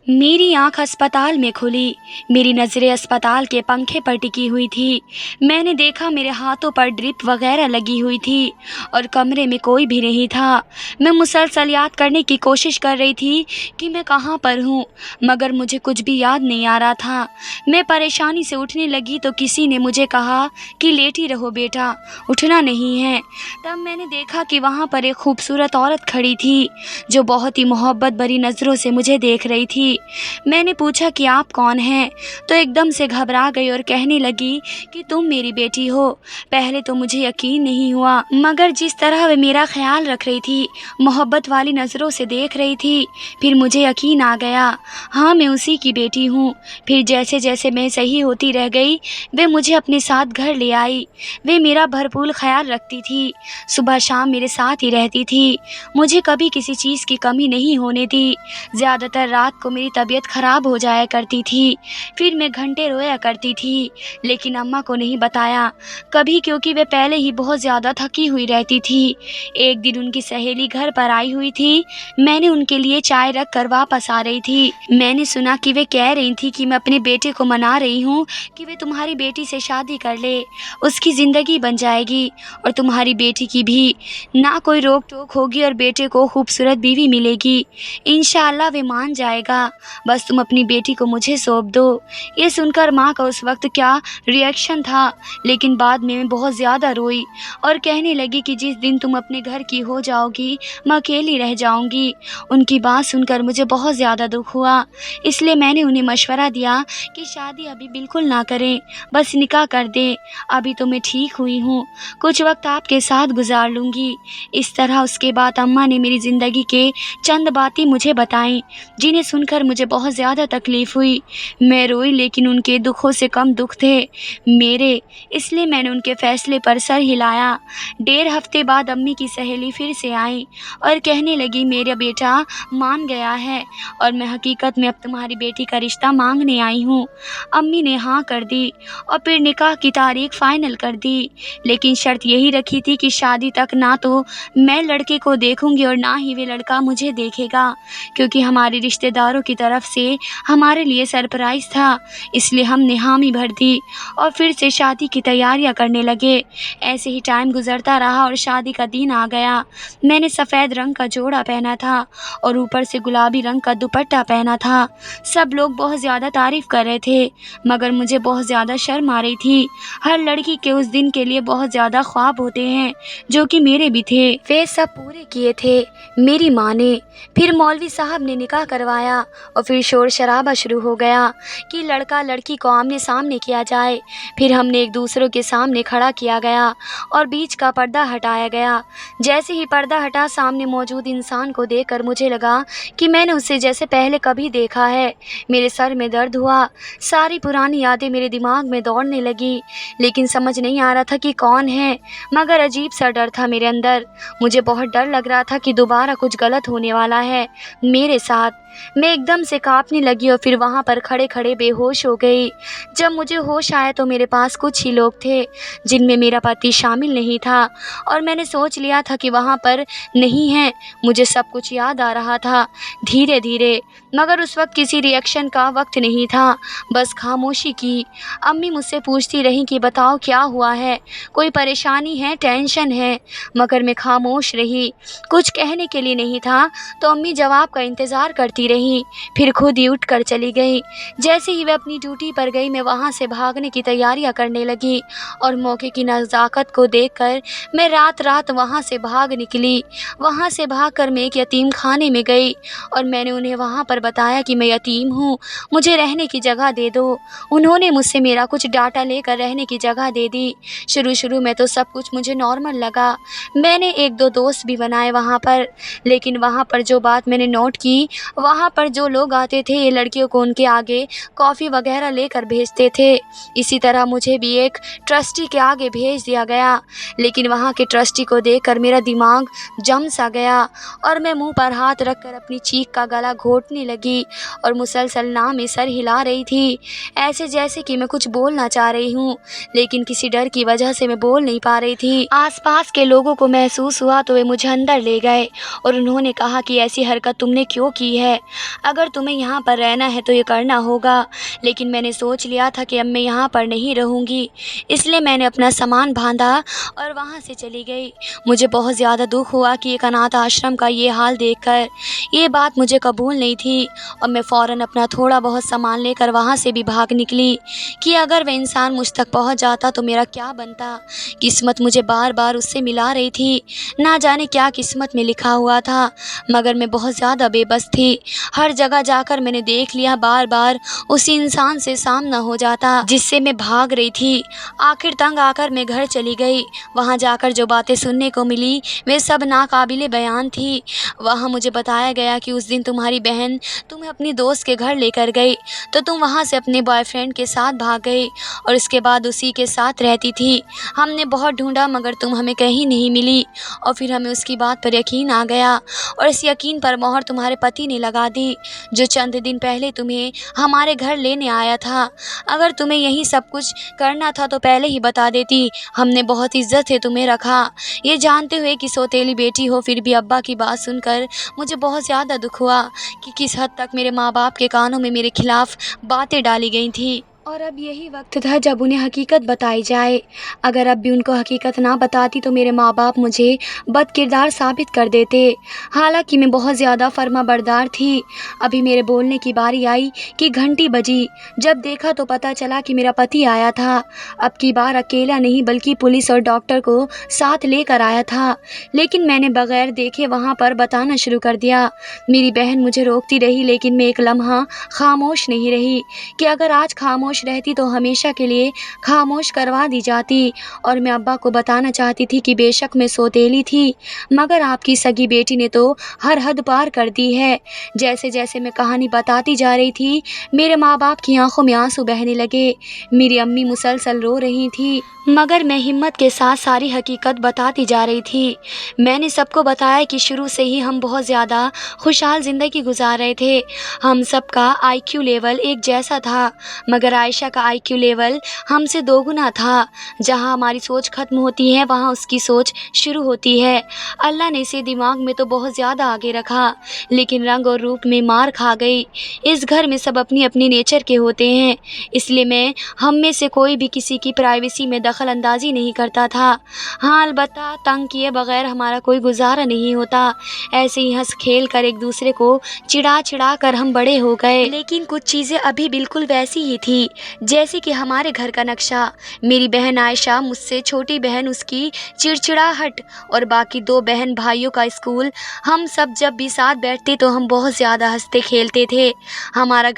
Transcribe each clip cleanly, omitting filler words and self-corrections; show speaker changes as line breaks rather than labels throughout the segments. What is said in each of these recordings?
मेरी आंख अस्पताल में खुली। मेरी नज़रें अस्पताल के पंखे पर टिकी हुई थी। मैंने देखा मेरे हाथों पर ड्रिप वगैरह लगी हुई थी और कमरे में कोई भी नहीं था। मैं मुसलसल याद करने की कोशिश कर रही थी कि मैं कहाँ पर हूँ, मगर मुझे कुछ भी याद नहीं आ रहा था। मैं परेशानी से उठने लगी तो किसी ने मुझे कहा कि लेटी रहो बेटा, उठना नहीं है। तब मैंने देखा कि वहाँ पर एक खूबसूरत औरत खड़ी थी जो बहुत ही मोहब्बत भरी नज़रों से मुझे देख रही थी। मैंने पूछा कि आप कौन हैं, तो एकदम से घबरा गई और कहने लगी कि तुम मेरी बेटी हो। पहले तो मुझे यकीन नहीं हुआ, मगर जिस तरह वे मेरा ख्याल रख रही थी, मोहब्बत वाली नज़रों से देख रही थी, फिर मुझे यकीन आ गया, हाँ मैं उसी की बेटी हूँ। फिर जैसे जैसे मैं सही होती रह गई, वे मुझे अपने साथ घर ले आई। वे मेरा भरपूर ख्याल रखती थी, सुबह शाम मेरे साथ ही रहती थी, मुझे कभी किसी चीज़ की कमी नहीं होने दी। ज़्यादातर रात को मेरी तबीयत ख़राब हो जाया करती थी, फिर मैं घंटे रोया करती थी, लेकिन अम्मा को नहीं बताया कभी, क्योंकि वे पहले ही बहुत ज़्यादा थकी हुई रहती थी। एक दिन उनकी सहेली घर पर आई हुई थी। मैंने उनके लिए चाय रख कर वापस आ रही थी। मैंने सुना कि वे कह रही थी कि मैं अपने बेटे को मना रही हूँ कि वे तुम्हारी बेटी से शादी कर ले, उसकी ज़िंदगी बन जाएगी और तुम्हारी बेटी की भी ना कोई रोक टोक होगी और बेटे को खूबसूरत बीवी मिलेगी। इंशाअल्लाह वे मान जाएगा, बस तुम अपनी बेटी को मुझे सौंप दो। ये सुनकर माँ का उस वक्त क्या रिएक्शन था, लेकिन बाद में मैं बहुत ज़्यादा रोई और कहने लगी कि जिस दिन तुम अपने घर की हो जाओगी मैं अकेली रह जाऊंगी। उनकी बात सुनकर मुझे बहुत ज़्यादा दुख हुआ, इसलिए मैंने उन्हें मशवरा दिया कि शादी अभी बिल्कुल ना करें, बस निकाह कर दें। अभी तो मैं ठीक हुई हूँ, कुछ वक्त आपके साथ गुजार लूँगी। इस तरह उसके बाद अम्मा ने मेरी ज़िंदगी के चंद बातें मुझे बताईं, जिन्हें सुनकर मुझे बहुत ज़्यादा तकलीफ़ हुई। मैं रोई, लेकिन उनके दुखों से कम दुख थे मेरे, इसलिए मैंने उनके फ़ैसले पर सर हिलाया। 1.5 हफ्ते बाद अम्मी की सहेली फिर से आई और कहने लगी मेरा बेटा मान गया है और मैं हकीकत में अब तुम्हारी बेटी का रिश्ता मांगने आई हूँ। अम्मी ने हाँ कर दी और फिर निकाह की तारीख फ़ाइनल कर दी, लेकिन शर्त यही रखी थी कि शादी तक ना तो मैं लड़के को देखूंगी और ना ही वे लड़का मुझे देखेगा, क्योंकि हमारे रिश्तेदारों की तरफ से हमारे लिए सरप्राइज़ था। इसलिए हमने हामी भर दी और फिर से शादी की तैयारियां करने लगे। ऐसे ही टाइम गुजरता रहा और शादी का दिन आ गया। मैंने सफ़ेद रंग का जोड़ा पहना था और ऊपर से गुलाबी रंग का दुपट्टा पहना था। सब लोग बहुत ज़्यादा तारीफ़ कर रहे थे, मगर मुझे बहुत ज़्यादा शर्म आ रही थी। हर लड़की के उस दिन के लिए बहुत ज़्यादा ख्वाब होते हैं, जो कि मेरे भी थे। वे सब पूरे किए थे मेरी माँ ने। फिर मौलवी साहब ने निकाह करवाया और फिर शोर शराबा शुरू हो गया कि लड़का लड़की को आमने सामने किया जाए। फिर हमने एक दूसरे के सामने खड़ा किया गया और बीच का पर्दा हटाया गया। जैसे ही पर्दा हटा, सामने मौजूद इंसान को देखकर मुझे लगा कि मैंने उसे जैसे पहले कभी देखा है। मेरे सर में दर्द हुआ, सारी पुरानी यादें मेरे दिमाग में दौड़ने लगी, लेकिन समझ नहीं आ रहा था कि कौन है, मगर अजीब सा डर था मेरे अंदर। मुझे बहुत डर लग रहा था कि दोबारा कुछ गलत होने वाला है मेरे साथ। मैं एकदम से कांपने लगी और फिर वहाँ पर खड़े खड़े बेहोश हो गई। जब मुझे होश आया तो मेरे पास कुछ ही लोग थे, जिनमें मेरा पति शामिल नहीं था, और मैंने सोच लिया था कि वहाँ पर नहीं है। मुझे सब कुछ याद आ रहा था धीरे धीरे, मगर उस वक्त किसी रिएक्शन का वक्त नहीं था, बस खामोशी की। अम्मी मुझसे पूछती रहीं कि बताओ क्या हुआ है, कोई परेशानी है, टेंशन है, मगर मैं खामोश रही, कुछ कहने के लिए नहीं था। तो अम्मी जवाब का इंतज़ार करती रही, फिर खुद ही उठ कर चली गई। जैसे ही वह अपनी ड्यूटी पर गई, मैं वहाँ से भागने की तैयारियां करने लगी और मौके की नज़ाकत को देखकर मैं रात रात वहाँ से भाग निकली। वहाँ से भागकर मैं एक यतीम खाने में गई और मैंने उन्हें वहाँ पर बताया कि मैं यतीम हूँ, मुझे रहने की जगह दे दो। उन्होंने मुझसे मेरा कुछ डाटा लेकर रहने की जगह दे दी। शुरू में तो सब कुछ मुझे नॉर्मल लगा। मैंने 1-2 दोस्त भी बनाए वहाँ पर, लेकिन वहाँ पर जो बात मैंने नोट की, वहाँ पर जो लोग आते थे ये लड़कियों को उनके आगे कॉफ़ी वगैरह लेकर भेजते थे। इसी तरह मुझे भी एक ट्रस्टी के आगे भेज दिया गया, लेकिन वहाँ के ट्रस्टी को देखकर मेरा दिमाग जम सा गया और मैं मुंह पर हाथ रखकर अपनी चीख का गला घोटने लगी और मुसलसल ना में सर हिला रही थी, ऐसे जैसे कि मैं कुछ बोलना चाह रही हूँ, लेकिन किसी डर की वजह से मैं बोल नहीं पा रही थी। आसपास के लोगों को महसूस हुआ तो वे मुझे अंदर ले गए और उन्होंने कहा कि ऐसी हरकत तुमने क्यों की है, اگر تمہیں یہاں پر رہنا ہے تو یہ کرنا ہوگا، لیکن میں نے سوچ لیا تھا کہ اب میں یہاں پر نہیں رہوں گی، اس لیے میں نے اپنا سامان باندھا اور وہاں سے چلی گئی۔ مجھے بہت زیادہ دکھ ہوا کہ ایک اناتھ آشرم کا یہ حال دیکھ کر۔ یہ بات مجھے قبول نہیں تھی اور میں فوراً اپنا تھوڑا بہت سامان لے کر وہاں سے بھی بھاگ نکلی کہ اگر وہ انسان مجھ تک پہنچ جاتا تو میرا کیا بنتا۔ قسمت مجھے بار بار اس سے ملا رہی تھی، نہ جانے کیا قسمت میں لکھا ہوا تھا، مگر میں بہت زیادہ بے بس تھی۔ ہر جگہ جا کر میں نے دیکھ لیا، بار بار اسی انسان سے سامنا ہو جاتا جس سے میں بھاگ رہی تھی۔ آخر تنگ آ کر میں گھر چلی گئی۔ وہاں جا کر جو باتیں سننے کو ملی وہ سب ناقابل بیان تھی۔ وہاں مجھے بتایا گیا کہ اس دن تمہاری بہن تمہیں اپنی دوست کے گھر لے کر گئی تو تم وہاں سے اپنے بوائے فرینڈ کے ساتھ بھاگ گئی اور اس کے بعد اسی کے ساتھ رہتی تھی۔ ہم نے بہت ڈھونڈا مگر تم ہمیں کہیں نہیں ملی اور پھر ہمیں اس کی بات پر یقین آ گیا اور اس یقین پر مہر تمہارے پتی نے لگا دی جو چند دن پہلے تمہیں ہمارے گھر لینے آیا تھا۔ اگر تمہیں یہی سب کچھ کرنا تھا تو پہلے ہی بتا دیتی، ہم نے بہت عزت سے تمہیں رکھا۔ یہ جانتے ہوئے کہ سوتیلی بیٹی ہو پھر بھی ابا کی بات سن کر مجھے بہت زیادہ دکھ ہوا کہ کس حد تک میرے ماں باپ کے کانوں میں میرے خلاف باتیں ڈالی گئی تھیں۔ اور اب یہی وقت تھا جب انہیں حقیقت بتائی جائے۔ اگر اب بھی ان کو حقیقت نہ بتاتی تو میرے ماں باپ مجھے بد کردار ثابت کر دیتے۔ حالانکہ میں بہت زیادہ فرما بردار تھی۔ ابھی میرے بولنے کی باری آئی کہ گھنٹی بجی۔ جب دیکھا تو پتہ چلا کہ میرا پتی آیا تھا۔ اب کی بار اکیلا نہیں بلکہ پولیس اور ڈاکٹر کو ساتھ لے کر آیا تھا، لیکن میں نے بغیر دیکھے وہاں پر بتانا شروع کر دیا۔ میری بہن مجھے روکتی رہی لیکن میں ایک لمحہ خاموش نہیں رہی کہ اگر آج خاموش رہتی تو ہمیشہ کے لیے خاموش کروا دی جاتی۔ اور میں ابا کو بتانا چاہتی تھی کہ بے شک میں سوتیلی تھی مگر آپ کی سگی بیٹی نے تو ہر حد پار کر دی ہے۔ جیسے جیسے میں کہانی بتاتی جا رہی تھی میرے ماں باپ کی آنکھوں میں آنسو بہنے لگے۔ میری امی مسلسل رو رہی تھی مگر میں ہمت کے ساتھ ساری حقیقت بتاتی جا رہی تھی۔ میں نے سب کو بتایا کہ شروع سے ہی ہم بہت زیادہ خوشحال زندگی گزار رہے تھے۔ ہم سب کا آئی کیو لیول ایک جیسا تھا مگر عائشہ کا آئی کیو لیول ہم سے 2 گنا تھا۔ جہاں ہماری سوچ ختم ہوتی ہے وہاں اس کی سوچ شروع ہوتی ہے۔ اللہ نے اسے دماغ میں تو بہت زیادہ آگے رکھا لیکن رنگ اور روپ میں مار کھا گئی۔ اس گھر میں سب اپنی اپنی نیچر کے ہوتے ہیں، اس لیے ہم میں سے کوئی بھی کسی کی پرائیویسی میں دخل اندازی نہیں کرتا تھا۔ ہاں البتہ تنگ کیے بغیر ہمارا کوئی گزارا نہیں ہوتا۔ ایسے ہی ہنس کھیل کر ایک دوسرے کو چڑا کر ہم بڑے ہو گئے، لیکن کچھ چیزیں ابھی بالکل ویسی ہی تھی جیسے کہ ہمارے گھر کا نقشہ۔ میری بہن عائشہ مجھ سے چھوٹی بہن، اس کی چڑچڑاہٹ اور باقی 2 بہن بھائیوں کا اسکول، ہم سب جب بھی ساتھ بیٹھتے تو ہم بہت زیادہ ہنستے کھیلتے تھے۔ ہمارا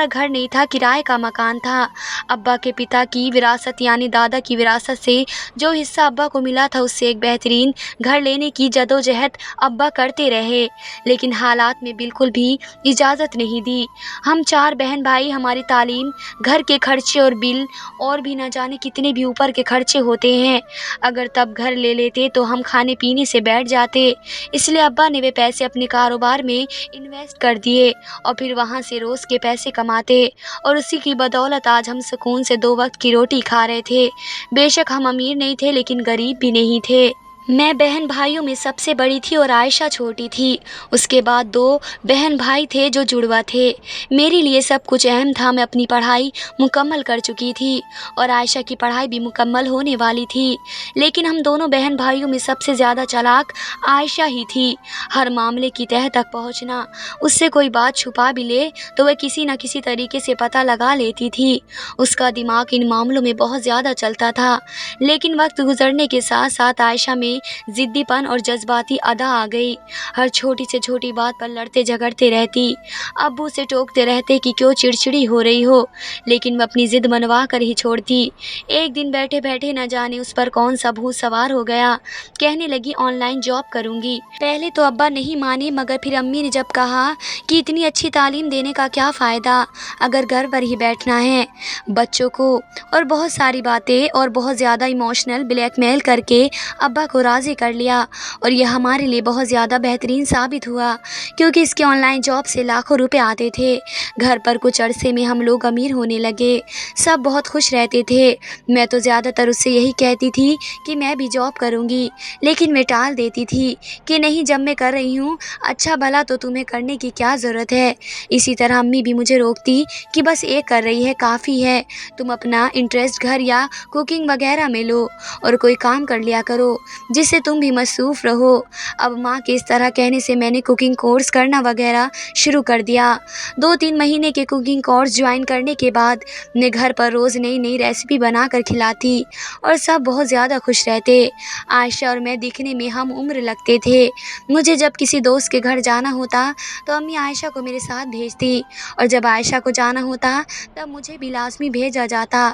گھر نہیں تھا، کرائے کا مکان تھا۔ ابا کے پتا کی وراثت یعنی دادا کی وراثت سے جو حصہ ابا کو ملا تھا اس سے ایک بہترین گھر لینے کی جدوجہد ابا کرتے رہے لیکن حالات میں بالکل بھی اجازت نہیں دی۔ ہم 4 بہن بھائی، ہماری تعلیم، گھر کے خرچے اور بل اور بھی نہ جانے کتنے بھی اوپر کے خرچے ہوتے ہیں۔ اگر تب گھر لے لیتے تو ہم کھانے پینے سے بیٹھ جاتے، اس لیے ابا نے وہ پیسے اپنے کاروبار میں انویسٹ کر دیے اور پھر وہاں سے روز کے پیسے کماتے اور اسی کی بدولت آج ہم سکون سے 2 وقت کی روٹی کھا رہے تھے۔ بے شک ہم امیر نہیں تھے لیکن غریب بھی نہیں تھے۔ میں بہن بھائیوں میں سب سے بڑی تھی اور عائشہ چھوٹی تھی۔ اس کے بعد 2 بہن بھائی تھے جو جڑوا تھے۔ میرے لیے سب کچھ اہم تھا۔ میں اپنی پڑھائی مکمل کر چکی تھی اور عائشہ کی پڑھائی بھی مکمل ہونے والی تھی، لیکن ہم دونوں بہن بھائیوں میں سب سے زیادہ چالاک عائشہ ہی تھی۔ ہر معاملے کی تہہ تک پہنچنا، اس سے کوئی بات چھپا بھی لے تو وہ کسی نہ کسی طریقے سے پتہ لگا لیتی تھی۔ اس کا دماغ ان معاملوں میں بہت زیادہ چلتا تھا، لیکن وقت گزرنے کے ساتھ ساتھ عائشہ میں ضدی پن اور جذباتی ادا آ گئی۔ ہر چھوٹی سے چھوٹی بات پر لڑتے جھگڑتے رہتی، ابو سے ٹوکتے رہتے کہ کیوں چڑچڑی ہو رہی ہو، لیکن وہ اپنی ضد منوا کر ہی چھوڑتی۔ ایک دن بیٹھے بیٹھے نہ جانے اس پر کون سا بھوت سوار ہو گیا، کہنے لگی آن لائن جاب کروں گی۔ پہلے تو ابا نہیں مانے مگر پھر امی نے جب کہا کہ اتنی اچھی تعلیم دینے کا کیا فائدہ اگر گھر پر ہی بیٹھنا ہے بچوں کو، اور بہت ساری باتیں اور بہت زیادہ ایموشنل بلیک میل کر کے ابا کو राज़ी कर लिया और यह हमारे लिए बहुत ज़्यादा बेहतरीन साबित हुआ, क्योंकि इसके ऑनलाइन जॉब से लाखों रुपए आते थे। घर पर कुछ अरसे में हम लोग अमीर होने लगे। सब बहुत खुश रहते थे। मैं तो ज़्यादातर उससे यही कहती थी कि मैं भी जॉब करूँगी, लेकिन मैं टाल देती थी कि नहीं, जब मैं कर रही हूँ अच्छा भला तो तुम्हें करने की क्या ज़रूरत है। इसी तरह अम्मी भी मुझे रोकती कि बस एक कर रही है काफ़ी है, तुम अपना इंटरेस्ट घर या कुकिंग वगैरह में लो और कोई काम कर लिया करो जिससे तुम भी मसरूफ़ रहो। अब माँ के इस तरह कहने से मैंने कुकिंग कोर्स करना वगैरह शुरू कर दिया। 2-3 महीने के कुकिंग कोर्स ज्वाइन करने के बाद मैं घर पर रोज़ नई नई रेसिपी बना कर खिलाती और सब बहुत ज़्यादा खुश रहते। आयशा और मैं दिखने में हम उम्र लगते थे। मुझे जब किसी दोस्त के घर जाना होता तो अम्मी आयशा को मेरे साथ भेजती और जब आयशा को जाना होता तब मुझे भी लाज़मी भेजा जाता।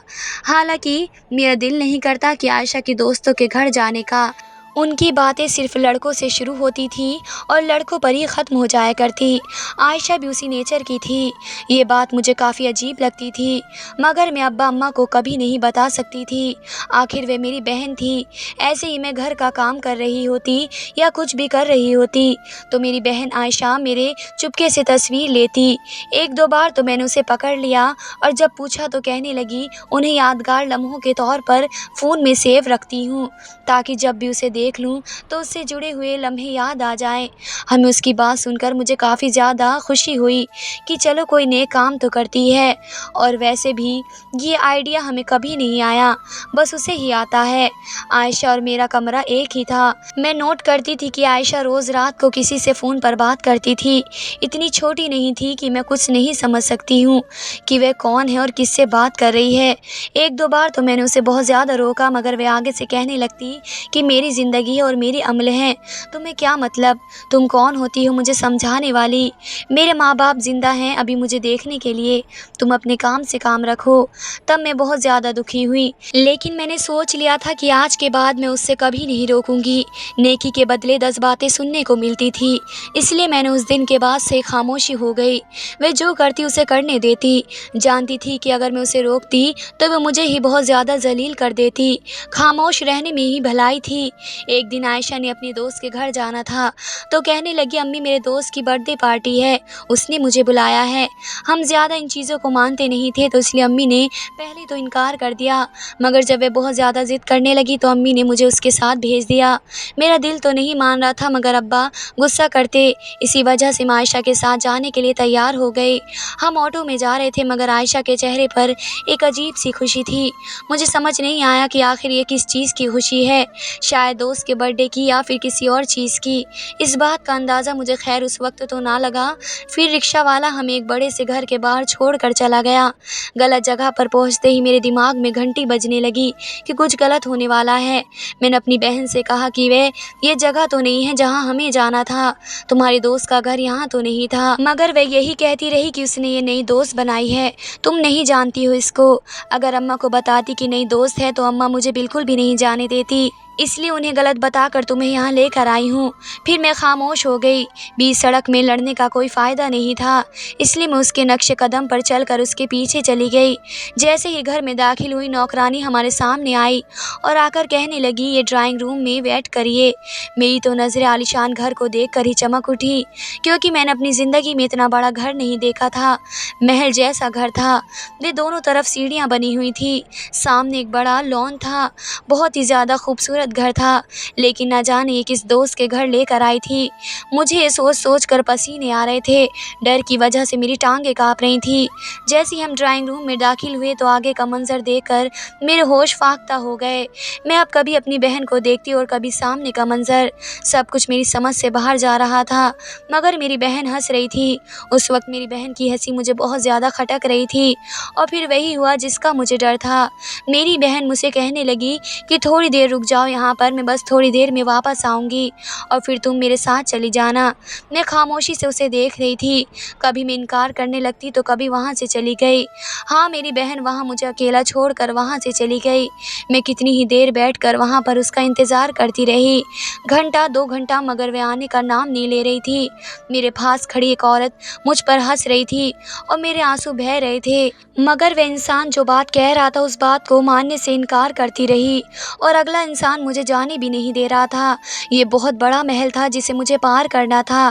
हालांकि मेरा दिल नहीं करता कि आयशा की दोस्तों के घर जाने का। उनकी बातें सिर्फ लड़कों से शुरू होती थी और लड़कों पर ही ख़त्म हो जाया करती। आयशा भी उसी नेचर की थी। ये बात मुझे काफ़ी अजीब लगती थी, मगर मैं अब्बा अम्मा को कभी नहीं बता सकती थी। आखिर वे मेरी बहन थी। ऐसे ही मैं घर का काम कर रही होती या कुछ भी कर रही होती तो मेरी बहन आयशा मेरे चुपके से तस्वीर लेती। 1-2 बार तो मैंने उसे पकड़ लिया और जब पूछा तो कहने लगी उन्हें यादगार लम्हों के तौर पर फ़ोन में सेव रखती हूँ, ताकि जब भी उसे देख लूँ तो उससे जुड़े हुए लम्हे याद आ जाएं। हमें उसकी बात सुनकर मुझे काफ़ी ज़्यादा खुशी हुई कि चलो कोई नेक काम तो करती है। और वैसे भी ये आइडिया हमें कभी नहीं आया, बस उसे ही आता है। आयशा और मेरा कमरा एक ही था। मैं नोट करती थी कि आयशा रोज़ रात को किसी से फ़ोन पर बात करती थी। इतनी छोटी नहीं थी कि मैं कुछ नहीं समझ सकती हूँ कि वह कौन है और किससे बात कर रही है। 1-2 बार तो मैंने उसे बहुत ज़्यादा रोका, मगर वह आगे से कहने लगती कि मेरी ज़िंदगी है और मेरी अमल है, तुम्हें क्या मतलब, तुम कौन होती हो मुझे समझाने वाली। मेरे माँ बाप ज़िंदा हैं अभी मुझे देखने के लिए, तुम अपने काम से काम रखो। तब मैं बहुत ज़्यादा दुखी हुई, लेकिन मैंने सोच लिया था कि आज के बाद मैं उससे कभी नहीं रोकूंगी। नेकी के बदले 10 बातें सुनने को मिलती थी, इसलिए मैंने उस दिन के बाद से खामोशी हो गई। वह जो करती उसे करने देती। जानती थी कि अगर मैं उसे रोकती तो वह मुझे ही बहुत ज़्यादा जलील कर देती। खामोश रहने में ही भलाई थी। एक दिन आयशा ने अपने दोस्त के घर जाना था तो कहने लगी अम्मी मेरे दोस्त की बर्थडे पार्टी है, उसने मुझे बुलाया है। हम ज़्यादा इन चीज़ों को मानते नहीं थे तो इसलिए अम्मी ने पहले तो इनकार कर दिया, मगर जब वह बहुत ज़्यादा ज़िद करने लगी तो अम्मी ने मुझे उसके साथ भेज दिया। मेरा दिल तो नहीं मान रहा था, मगर अब्बा गुस्सा करते, इसी वजह से मैं आयशा के साथ जाने के लिए तैयार हो गई। हम ऑटो में जा रहे थे, मगर आयशा के चेहरे पर एक अजीब सी खुशी थी। मुझे समझ नहीं आया कि आखिर ये किस चीज़ की खुशी है, शायद दोस्त के बर्थडे की या फिर किसी और चीज़ की। इस बात का अंदाज़ा मुझे खैर उस वक्त तो ना लगा। फिर रिक्शा वाला हमें एक बड़े से घर के बाहर छोड़ कर चला गया। गलत जगह पर पहुंचते ही मेरे दिमाग में घंटी बजने लगी कि कुछ गलत होने वाला है। मैंने अपनी बहन से कहा कि वे ये जगह तो नहीं है जहां हमें जाना था, तुम्हारे दोस्त का घर यहाँ तो नहीं था। मगर वह यही कहती रही कि उसने ये नई दोस्त बनाई है, तुम नहीं जानती हो इसको। अगर अम्मा को बताती कि नई दोस्त है तो अम्मा मुझे बिल्कुल भी नहीं जाने देती, इसलिए उन्हें गलत बताकर तुम्हें यहाँ लेकर आई हूँ। फिर मैं खामोश हो गई। बीच सड़क में लड़ने का कोई फ़ायदा नहीं था, इसलिए मैं उसके नक्शे कदम पर चलकर उसके पीछे चली गई। जैसे ही घर में दाखिल हुई नौकरानी हमारे सामने आई और आकर कहने लगी ये ड्राइंग रूम में वेट करिए। मेरी तो नज़रें आलीशान घर को देखकर ही चमक उठी, क्योंकि मैंने अपनी ज़िंदगी में इतना बड़ा घर नहीं देखा था। महल जैसा घर था। वे दोनों तरफ सीढ़ियाँ बनी हुई थी, सामने एक बड़ा लॉन था। बहुत ही ज़्यादा खूबसूरत घर था, लेकिन न जाने ये किस दोस्त के घर लेकर आई थी। मुझे ये सोच सोच कर पसीने आ रहे थे। डर की वजह से मेरी टांगें काँप रही थी। जैसे ही हम ड्राइंग रूम में दाखिल हुए तो आगे का मंजर देखकर मेरे होश फाख्ता हो गए। मैं अब कभी अपनी बहन को देखती और कभी सामने का मंजर। सब कुछ मेरी समझ से बाहर जा रहा था, मगर मेरी बहन हंस रही थी। उस वक्त मेरी बहन की हंसी मुझे बहुत ज़्यादा खटक रही थी। और फिर वही हुआ जिसका मुझे डर था। मेरी बहन मुझसे कहने लगी कि थोड़ी देर रुक जाओ यहाँ पर, मैं बस थोड़ी देर में वापस आऊँगी और फिर तुम मेरे साथ चली जाना। मैं खामोशी से उसे देख रही थी। कभी मैं इनकार करने लगती तो कभी वहाँ से चली गई। हाँ, मेरी बहन वहाँ मुझे अकेला छोड़कर वहाँ से चली गई। मैं कितनी ही देर बैठकर वहाँ पर उसका इंतज़ार करती रही, घंटा 2 घंटा, मगर वह आने का नाम नहीं ले रही थी। मेरे पास खड़ी एक औरत मुझ पर हंस रही थी और मेरे आंसू बह रहे थे, मगर वह इंसान जो बात कह रहा था उस बात को मानने से इनकार करती रही। और अगला इंसान मुझे जाने भी नहीं दे रहा था। ये बहुत बड़ा महल था जिसे मुझे पार करना था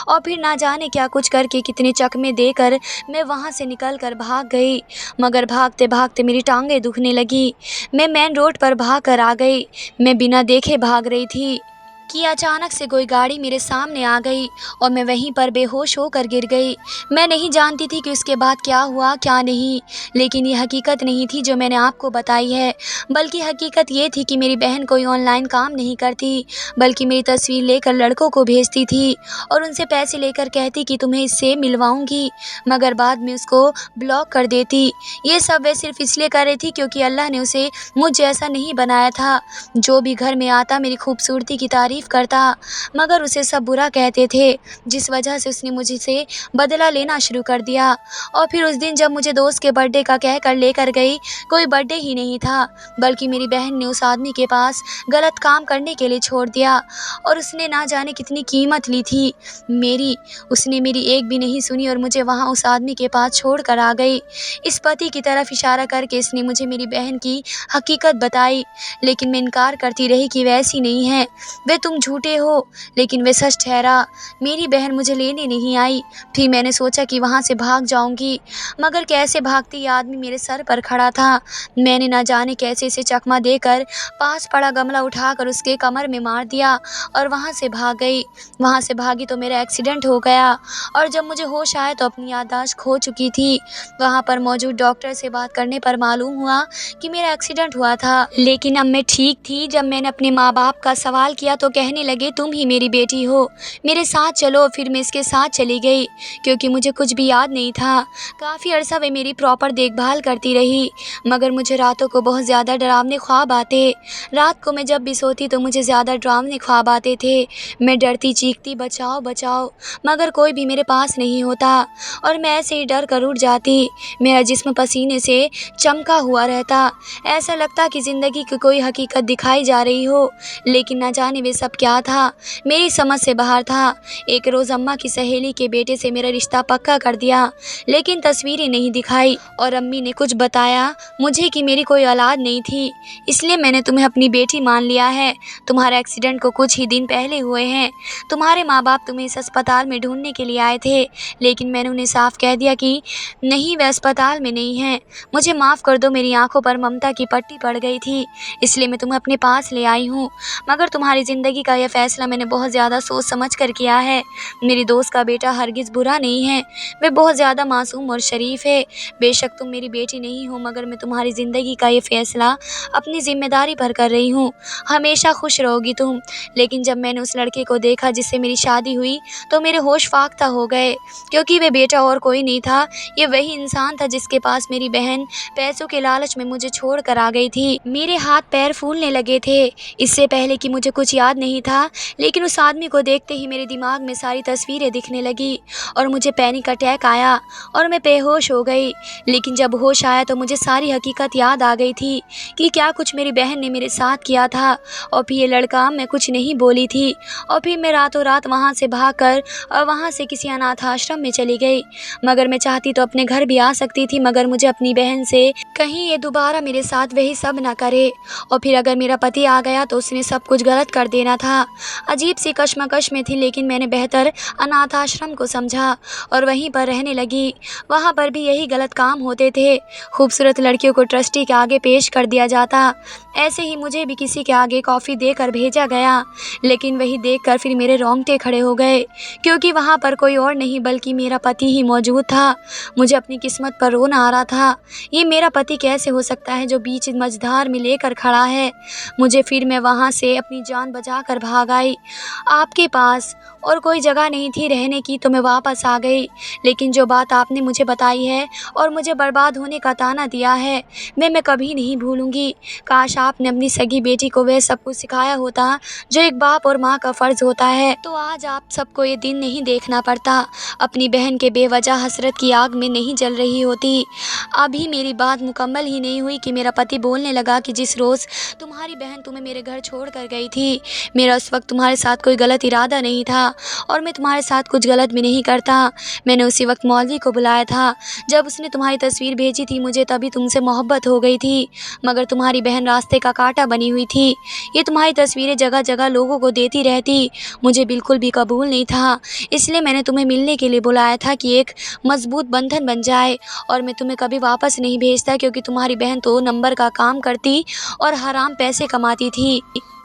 और फिर ना जाने क्या कुछ करके कितने चकमे देकर मैं वहाँ से निकल कर भाग गई। मगर भागते भागते मेरी टांगें दुखने लगी। मैं मेन रोड पर भाग कर आ गई। मैं बिना देखे भाग रही थी कि अचानक से कोई गाड़ी मेरे सामने आ गई और मैं वहीं पर बेहोश होकर गिर गई। मैं नहीं जानती थी कि उसके बाद क्या हुआ क्या नहीं, लेकिन ये हकीकत नहीं थी जो मैंने आपको बताई है, बल्कि हकीकत ये थी कि मेरी बहन कोई ऑनलाइन काम नहीं करती, बल्कि मेरी तस्वीर लेकर लड़कों को भेजती थी और उनसे पैसे लेकर कहती कि तुम्हें इससे मिलवाऊंगी, मगर बाद में उसको ब्लॉक कर देती। ये सब वे सिर्फ इसलिए कर रही थी क्योंकि अल्लाह ने उसे मुझ जैसा नहीं बनाया था। जो भी घर में आता मेरी खूबसूरती की तारीफ करता, मगर उसे सब बुरा कहते थे, जिस वजह से उसने मुझसे बदला लेना शुरू कर दिया। और फिर उस दिन जब मुझे दोस्त के बर्थडे का कह कर लेकर गई, कोई बर्थडे ही नहीं था, बल्कि मेरी बहन ने उस आदमी के पास गलत काम करने के लिए छोड़ दिया और उसने ना जाने कितनी कीमत ली थी मेरी। उसने मेरी एक भी नहीं सुनी और मुझे वहाँ उस आदमी के पास छोड़ कर आ गई। इस पति की तरफ इशारा करके इसने मुझे मेरी बहन की हकीकत बताई, लेकिन मैं इनकार करती रही कि वैसी नहीं है, वे तुम झूठे हो, लेकिन वे सच ठहरा। मेरी बहन मुझे लेने नहीं आई। फिर मैंने सोचा कि वहाँ से भाग जाऊंगी, मगर कैसे भागती, ये आदमी मेरे सर पर खड़ा था। मैंने ना जाने कैसे इसे चकमा देकर पास पड़ा गमला उठाकर उसके कमर में मार दिया और वहाँ से भाग गई। वहाँ से भागी तो मेरा एक्सीडेंट हो गया और जब मुझे होश आया तो अपनी याददाश्त खो चुकी थी। वहाँ पर मौजूद डॉक्टर से बात करने पर मालूम हुआ कि मेरा एक्सीडेंट हुआ था, लेकिन अब मैं ठीक थी। जब मैंने अपने माँ बाप का सवाल किया तो कहने लगे तुम ही मेरी बेटी हो, मेरे साथ चलो। फिर मैं इसके साथ चली गई क्योंकि मुझे कुछ भी याद नहीं था। काफ़ी अरसा वे मेरी प्रॉपर देखभाल करती रही, मगर मुझे रातों को बहुत ज़्यादा डरावने ख्वाब आते। रात को मैं जब भी सोती तो मुझे ज़्यादा डरावने ख्वाब आते थे। मैं डरती चीखती बचाओ बचाओ, मगर कोई भी मेरे पास नहीं होता और मैं ऐसे ही डर कर उठ जाती। मेरा जिस्म पसीने से चमका हुआ रहता, ऐसा लगता कि ज़िंदगी की कोई हकीकत दिखाई जा रही हो, लेकिन न जाने वे सब क्या था, मेरी समझ से बाहर था। एक रोज़ अम्मा की सहेली के बेटे से मेरा रिश्ता पक्का कर दिया, लेकिन तस्वीरें नहीं दिखाई और अम्मी ने कुछ बताया मुझे कि मेरी कोई औलाद नहीं थी, इसलिए मैंने तुम्हें अपनी बेटी मान लिया है। तुम्हारा एक्सीडेंट को कुछ ही दिन पहले हुए हैं। तुम्हारे माँ बाप तुम्हें इस अस्पताल में ढूंढने के लिए आए थे, लेकिन मैंने उन्हें साफ कह दिया कि नहीं, वह अस्पताल में नहीं है। मुझे माफ़ कर दो, मेरी आंखों पर ममता की पट्टी पड़ गई थी, इसलिए मैं तुम्हें अपने पास ले आई हूँ। मगर तुम्हारी ज़िंदगी का यह फ़ैसला मैंने बहुत ज़्यादा सोच समझ कर किया है। मेरी दोस्त का बेटा हरगिज़ बुरा नहीं है, वह बहुत ज़्यादा मासूम और शरीफ है। बेशक तुम मेरी बेटी नहीं हो, मगर मैं तुम्हारी ज़िंदगी का ये फ़ैसला अपनी ज़िम्मेदारी पर कर रही हूँ। हमेशा खुश रहोगी तुम। लेकिन जब मैंने उस लड़के को देखा जिससे मेरी शादी हुई तो मेरे होश फाख्ता हो गए, क्योंकि वह बेटा और कोई नहीं था, ये वही इंसान था जिसके पास मेरी बहन पैसों के लालच में मुझे छोड़ कर आ गई थी। मेरे हाथ पैर फूलने लगे थे। इससे पहले कि मुझे कुछ याद नहीं था, लेकिन उस आदमी को देखते ही मेरे दिमाग में सारी तस्वीरें दिखने लगी और मुझे पैनिक अटैक आया और मैं बेहोश हो गई। लेकिन जब होश आया तो मुझे सारी हकीकत याद आ गई थी कि क्या कुछ मेरी बहन ने मेरे साथ किया था। और फिर ये लड़का, मैं कुछ नहीं बोली थी और फिर मैं रातों रात वहाँ से भागकर और वहाँ से किसी अनाथ आश्रम में चली गई। मगर मैं चाहती तो अपने घर भी आ सकती थी, मगर मुझे अपनी बहन से कहीं ये दोबारा मेरे साथ वही सब ना करे, और फिर अगर मेरा पति आ गया तो उसने सब कुछ गलत कर देना था। अजीब सी कश्मकश में थी, लेकिन मैंने बेहतर अनाथ आश्रम को समझा और वहीं पर रहने लगी। वहाँ पर भी यही गलत काम होते थे। खूबसूरत लड़कियों को ट्रस्टी के आगे पेश कर दिया जाता। ऐसे ही मुझे भी किसी के आगे कॉफ़ी देकर भेजा गया, लेकिन वही देखकर फिर मेरे रोंगटे खड़े हो गए, क्योंकि वहाँ पर कोई और नहीं बल्कि मेरा पति ही मौजूद था। मुझे अपनी किस्मत पर रोना आ रहा था। ये मेरा पति कैसे हो सकता है जो बीच मझधार में लेकर खड़ा है मुझे। फिर मैं वहाँ से अपनी जान बचा कर भाग आई आपके पास, और कोई जगह नहीं थी रहने की तो मैं वापस आ गई। लेकिन जो बात आपने मुझे बताई है और मुझे बर्बाद होने का ताना दिया है, मैं कभी नहीं भूलूंगी। काश आपने अपनी सगी बेटी को वह सब कुछ सिखाया होता जो एक बाप और माँ का फ़र्ज़ होता है, तो आज आप सबको ये दिन नहीं देखना पड़ता। अपनी बहन के बेवजह हसरत की आग में नहीं जल रही होती। अभी मेरी बात मुकम्मल ही नहीं हुई कि मेरा पति बोलने लगा कि जिस रोज़ तुम्हारी बहन तुम्हें मेरे घर छोड़ कर गई थी, میرا اس وقت تمہارے ساتھ کوئی غلط ارادہ نہیں تھا اور میں تمہارے ساتھ کچھ غلط بھی نہیں کرتا۔ میں نے اسی وقت مولوی کو بلایا تھا جب اس نے تمہاری تصویر بھیجی تھی، مجھے تبھی تم سے محبت ہو گئی تھی، مگر تمہاری بہن راستے کا کانٹا بنی ہوئی تھی۔ یہ تمہاری تصویریں جگہ جگہ لوگوں کو دیتی رہتی، مجھے بالکل بھی قبول نہیں تھا، اس لیے میں نے تمہیں ملنے کے لیے بلایا تھا کہ ایک مضبوط بندھن بن جائے اور میں تمہیں کبھی واپس نہیں بھیجتا، کیونکہ تمہاری بہن تو نمبر کا کام کرتی اور حرام پیسے کماتی تھی،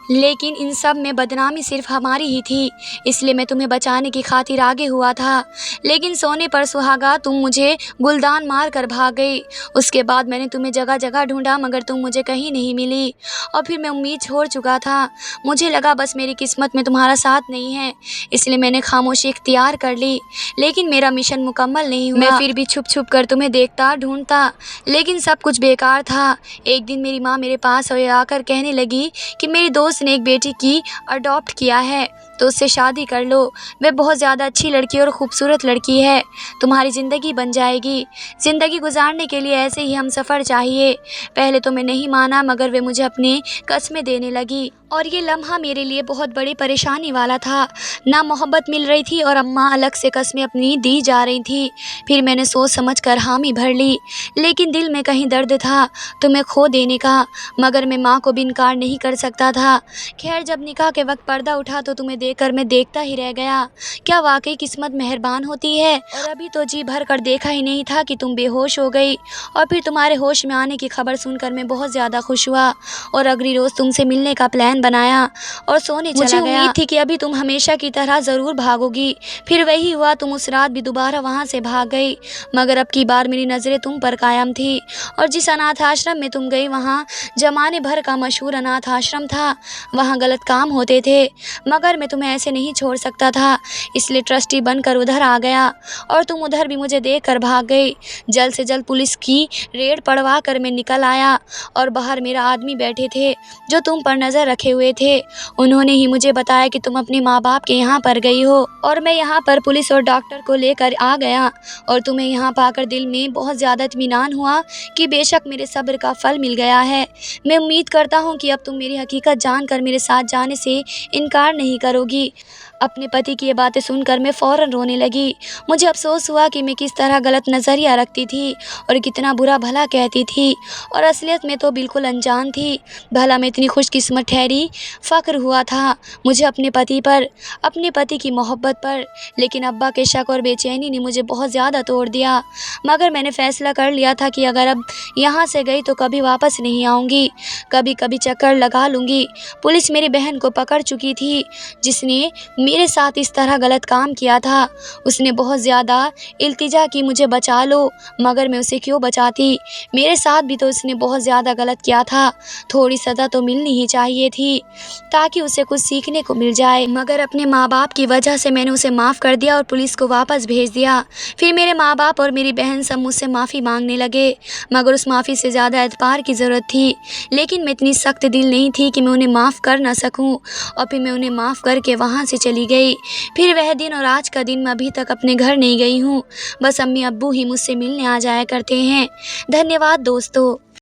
لیکن ان سب میں بدنامی صرف ہماری ہی تھی، اس لیے میں تمہیں بچانے کی خاطر آگے ہوا تھا، لیکن سونے پر سہاگا تم مجھے گلدان مار کر بھاگ گئی۔ اس کے بعد میں نے تمہیں جگہ جگہ ڈھونڈا مگر تم مجھے کہیں نہیں ملی اور پھر میں امید چھوڑ چکا تھا، مجھے لگا بس میری قسمت میں تمہارا ساتھ نہیں ہے، اس لیے میں نے خاموشی اختیار کر لی، لیکن میرا مشن مکمل نہیں ہوا۔ میں پھر بھی چھپ چھپ کر تمہیں دیکھتا ڈھونڈتا، لیکن سب کچھ بیکار تھا۔ ایک دن میری ماں میرے پاس آ کر کہنے لگی کہ میری دوست نے ایک بیٹی کی اڈاپٹ کیا ہے تو اس سے شادی کر لو، وہ بہت زیادہ اچھی لڑکی اور خوبصورت لڑکی ہے، تمہاری زندگی بن جائے گی، زندگی گزارنے کے لیے ایسے ہی ہم سفر چاہیے۔ پہلے تو میں نہیں مانا مگر وہ مجھے اپنی قسمیں دینے لگی اور یہ لمحہ میرے لیے بہت بڑی پریشانی والا تھا، نہ محبت مل رہی تھی اور اماں الگ سے قسمیں اپنی دی جا رہی تھی۔ پھر میں نے سوچ سمجھ کر حامی بھر لی، لیکن دل میں کہیں درد تھا تمہیں کھو دینے کا، مگر میں ماں کو بھی انکار نہیں کر سکتا تھا۔ خیر جب نکاح کے وقت پردہ اٹھا تو تمہیں دیکھ کر میں دیکھتا ہی رہ گیا، کیا واقعی قسمت مہربان ہوتی ہے، اور ابھی تو جی بھر کر دیکھا ہی نہیں تھا کہ تم بے ہوش ہو گئی، اور پھر تمہارے ہوش میں آنے کی خبر سن کر میں بہت زیادہ خوش ہوا اور اگلی روز تم سے ملنے کا پلان بنایا اور سونے چلا گیا۔ مجھے امید تھی کہ ابھی تم ہمیشہ کی طرح ضرور بھاگو گی، پھر وہی ہوا، تم اس رات بھی دوبارہ وہاں سے بھاگ گئی، مگر اب کی بار میری نظریں تم پر قائم تھی اور جس اناتھ آشرم میں تم گئی وہاں زمانے بھر کا مشہور اناتھ آشرم تھا، وہاں غلط کام ہوتے تھے، مگر میں تمہیں ایسے نہیں چھوڑ سکتا تھا، اس لیے ٹرسٹی بن کر ادھر آ گیا اور تم ادھر بھی مجھے دیکھ کر بھاگ گئی۔ جلد سے جلد پولیس کی ریڈ پڑوا کر میں نکل آیا اور باہر میرا آدمی بیٹھے تھے جو تم پر نظر رکھے ہوئے تھے، انہوں نے ہی مجھے بتایا کہ تم اپنے ماں باپ کے یہاں پر گئی ہو اور میں یہاں پر پولیس اور ڈاکٹر کو لے کر آ گیا اور تمہیں یہاں پا کر دل میں بہت زیادہ اطمینان ہوا کہ بے شک میرے صبر کا پھل مل گیا ہے۔ میں امید کرتا ہوں کہ اب تم میری حقیقت جان کر میرے ساتھ جانے سے انکار نہیں کرو گی۔ اپنے پتی کی یہ باتیں سن کر میں فوراً رونے لگی، مجھے افسوس ہوا کہ میں کس طرح غلط نظریہ رکھتی تھی اور کتنا برا بھلا کہتی تھی اور اصلیت میں تو بالکل انجان تھی، بھلا میں اتنی خوش قسمت ٹھہری۔ فخر ہوا تھا مجھے اپنے پتی پر، اپنے پتی کی محبت پر، لیکن ابا کے شک اور بے چینی نے مجھے بہت زیادہ توڑ دیا، مگر میں نے فیصلہ کر لیا تھا کہ اگر اب یہاں سے گئی تو کبھی واپس نہیں آؤں گی، کبھی کبھی چکر لگا لوں گی۔ پولیس میری بہن کو پکڑ چکی تھی جس نے میرے ساتھ اس طرح غلط کام کیا تھا، اس نے بہت زیادہ التجا کی مجھے بچا لو، مگر میں اسے کیوں بچاتی، میرے ساتھ بھی تو اس نے بہت زیادہ غلط کیا تھا، تھوڑی سزا تو ملنی ہی چاہیے تھی تاکہ اسے کچھ سیکھنے کو مل جائے، مگر اپنے ماں باپ کی وجہ سے میں نے اسے معاف کر دیا اور پولیس کو واپس بھیج دیا۔ پھر میرے ماں باپ اور میری بہن سب مجھ سے معافی مانگنے لگے، مگر اس معافی سے زیادہ اعتبار کی ضرورت تھی، لیکن میں اتنی سخت دل نہیں تھی کہ میں انہیں معاف کر نہ سکوں، اور پھر میں انہیں معاف کر کے وہاں سے چلی گئی۔ پھر وہ دن اور آج کا دن میں ابھی تک اپنے گھر نہیں گئی ہوں، بس امی ابو ہی مجھ سے ملنے آ جایا کرتے ہیں۔ دھنیہ واد دوستو۔